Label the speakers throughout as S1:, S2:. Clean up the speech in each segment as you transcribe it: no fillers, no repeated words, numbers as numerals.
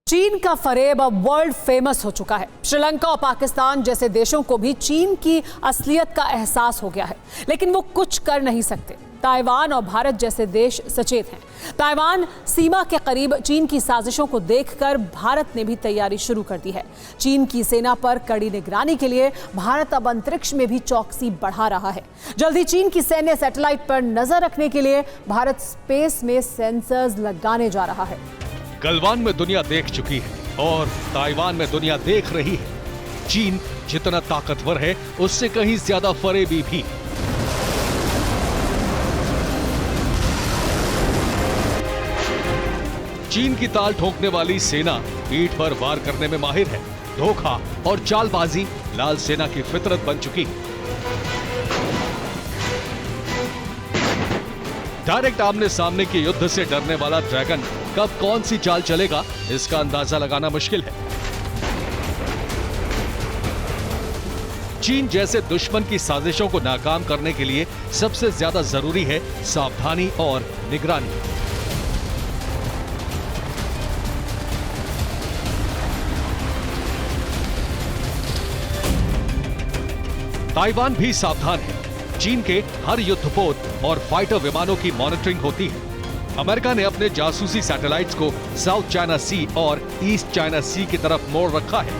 S1: चीन का फरेब अब वर्ल्ड फेमस हो चुका है। श्रीलंका और पाकिस्तान जैसे देशों को भी चीन की असलियत का एहसास हो गया है, लेकिन वो कुछ कर नहीं सकते। ताइवान और भारत जैसे देश सचेत हैं। ताइवान सीमा के करीब चीन की साजिशों को देखकर भारत ने भी तैयारी शुरू कर दी है। चीन की सेना पर कड़ी निगरानी के लिए भारत अब अंतरिक्ष में भी चौकसी बढ़ा रहा है। जल्द ही चीन की सैन्य सैटेलाइट पर नजर रखने के लिए भारत स्पेस में सेंसर्स लगाने जा रहा है।
S2: गलवान में दुनिया देख चुकी है और ताइवान में दुनिया देख रही है। चीन जितना ताकतवर है उससे कहीं ज्यादा फरेबी भी। चीन की ताल ठोकने वाली सेना पीठ पर वार करने में माहिर है। धोखा और चालबाजी लाल सेना की फितरत बन चुकी है। डायरेक्ट आमने सामने के युद्ध से डरने वाला ड्रैगन कब कौन सी चाल चलेगा, इसका अंदाजा लगाना मुश्किल है। चीन जैसे दुश्मन की साजिशों को नाकाम करने के लिए सबसे ज्यादा जरूरी है सावधानी और निगरानी। ताइवान भी सावधान है। चीन के हर युद्धपोत और फाइटर विमानों की मॉनिटरिंग होती है। अमेरिका ने अपने जासूसी सैटेलाइट्स को साउथ चाइना सी और ईस्ट चाइना सी की तरफ मोड़ रखा है।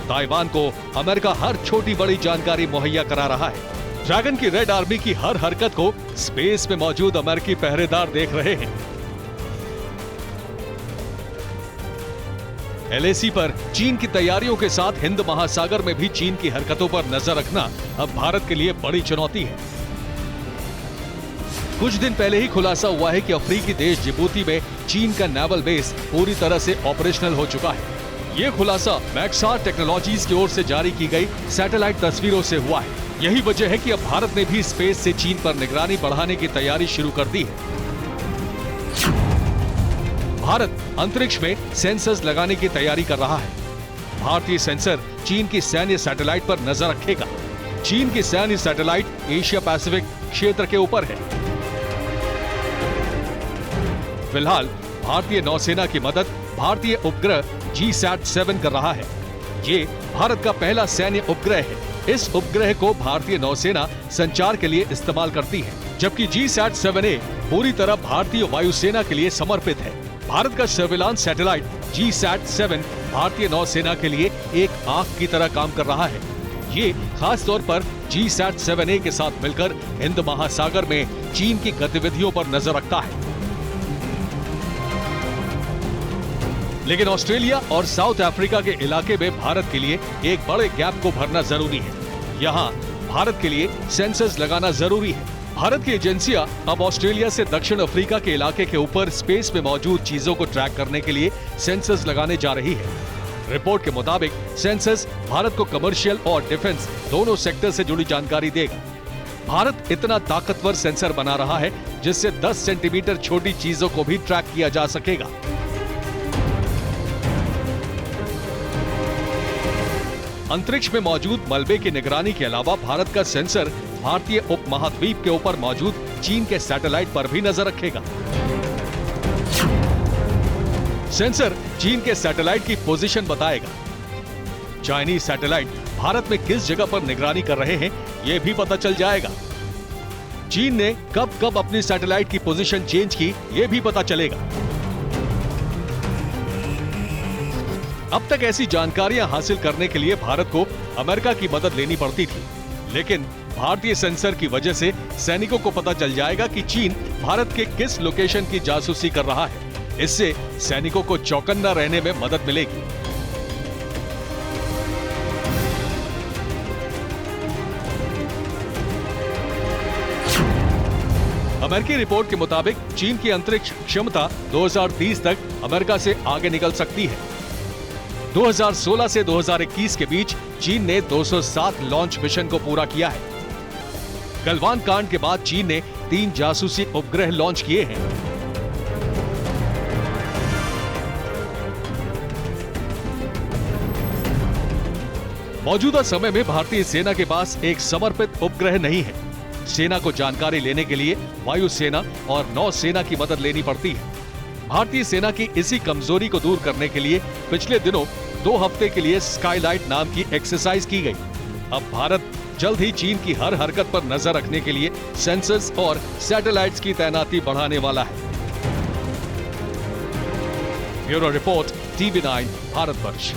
S2: ताइवान को अमेरिका हर छोटी बड़ी जानकारी मुहैया करा रहा है। ड्रैगन की रेड आर्मी की हर हरकत को स्पेस में मौजूद अमेरिकी पहरेदार देख रहे हैं। LAC पर चीन की तैयारियों के साथ हिंद महासागर में भी चीन की हरकतों पर नजर रखना अब भारत के लिए बड़ी चुनौती है। कुछ दिन पहले ही खुलासा हुआ है कि अफ्रीकी देश जिबूती में चीन का नेवल बेस पूरी तरह से ऑपरेशनल हो चुका है। यह खुलासा मैक्सार टेक्नोलॉजीज की ओर से जारी की गई सैटेलाइट तस्वीरों से हुआ है। यही वजह है कि अब भारत ने भी स्पेस से चीन पर निगरानी बढ़ाने की तैयारी शुरू कर दी है। भारत अंतरिक्ष में सेंसर्स लगाने की तैयारी कर रहा है। भारतीय सेंसर चीन की सैन्य सैटेलाइट पर नजर रखेगा। चीन की सैन्य सैटेलाइट एशिया पैसिफिक क्षेत्र के ऊपर है। फिलहाल भारतीय नौसेना की मदद भारतीय उपग्रह GSAT-7 कर रहा है। ये भारत का पहला सैन्य उपग्रह है। इस उपग्रह को भारतीय नौसेना संचार के लिए इस्तेमाल करती है, जबकि GSAT-7A पूरी तरह भारतीय वायुसेना के लिए समर्पित है। भारत का सर्विलांस सैटेलाइट GSAT-7 भारतीय नौसेना के लिए एक आंख की तरह काम कर रहा है। ये खास तौर पर GSAT-7A के साथ मिलकर हिंद महासागर में चीन की गतिविधियों पर नजर रखता है। लेकिन ऑस्ट्रेलिया और साउथ अफ्रीका के इलाके में भारत के लिए एक बड़े गैप को भरना जरूरी है। यहाँ भारत के लिए सेंसर्स लगाना जरूरी है। भारत की एजेंसियां अब ऑस्ट्रेलिया से दक्षिण अफ्रीका के इलाके के ऊपर स्पेस में मौजूद चीजों को ट्रैक करने के लिए सेंसर्स लगाने जा रही है। रिपोर्ट के मुताबिक सेंसर्स भारत को कमर्शियल और डिफेंस दोनों सेक्टर से जुड़ी जानकारी देगा। भारत इतना ताकतवर सेंसर बना रहा है जिससे 10 सेंटीमीटर छोटी चीजों को भी ट्रैक किया जा सकेगा। अंतरिक्ष में मौजूद मलबे की निगरानी के अलावा भारत का सेंसर भारतीय उपमहाद्वीप के ऊपर मौजूद चीन के सैटेलाइट पर भी नजर रखेगा। सेंसर चीन के सैटेलाइट की पोजीशन बताएगा। चाइनीज सैटेलाइट भारत में किस जगह पर निगरानी कर रहे हैं, यह भी पता चल जाएगा। चीन ने कब कब अपनी सैटेलाइट की पोजीशन चेंज की, यह भी पता चलेगा। अब तक ऐसी जानकारियां हासिल करने के लिए भारत को अमेरिका की मदद लेनी पड़ती थी, लेकिन भारतीय सेंसर की वजह से सैनिकों को पता चल जाएगा कि चीन भारत के किस लोकेशन की जासूसी कर रहा है। इससे सैनिकों को चौकन्ना रहने में मदद मिलेगी। अमेरिकी रिपोर्ट के मुताबिक चीन की अंतरिक्ष क्षमता 2030 तक अमेरिका से आगे निकल सकती है। 2016 से 2021 के बीच चीन ने 207 लॉन्च मिशन को पूरा किया है। गलवान कांड के बाद चीन ने 3 जासूसी उपग्रह लॉन्च किए हैं। मौजूदा समय में भारतीय सेना के पास एक समर्पित उपग्रह नहीं है। सेना को जानकारी लेने के लिए वायुसेना और नौसेना की मदद लेनी पड़ती है। भारतीय सेना की इसी कमजोरी को दूर करने के लिए पिछले दिनों 2 हफ्ते के लिए स्काईलाइट नाम की एक्सरसाइज की गई। अब भारत जल्द ही चीन की हर हरकत पर नजर रखने के लिए सेंसर्स और सैटेलाइट्स की तैनाती बढ़ाने वाला है। Bureau report, TV9 Bharatvarsh.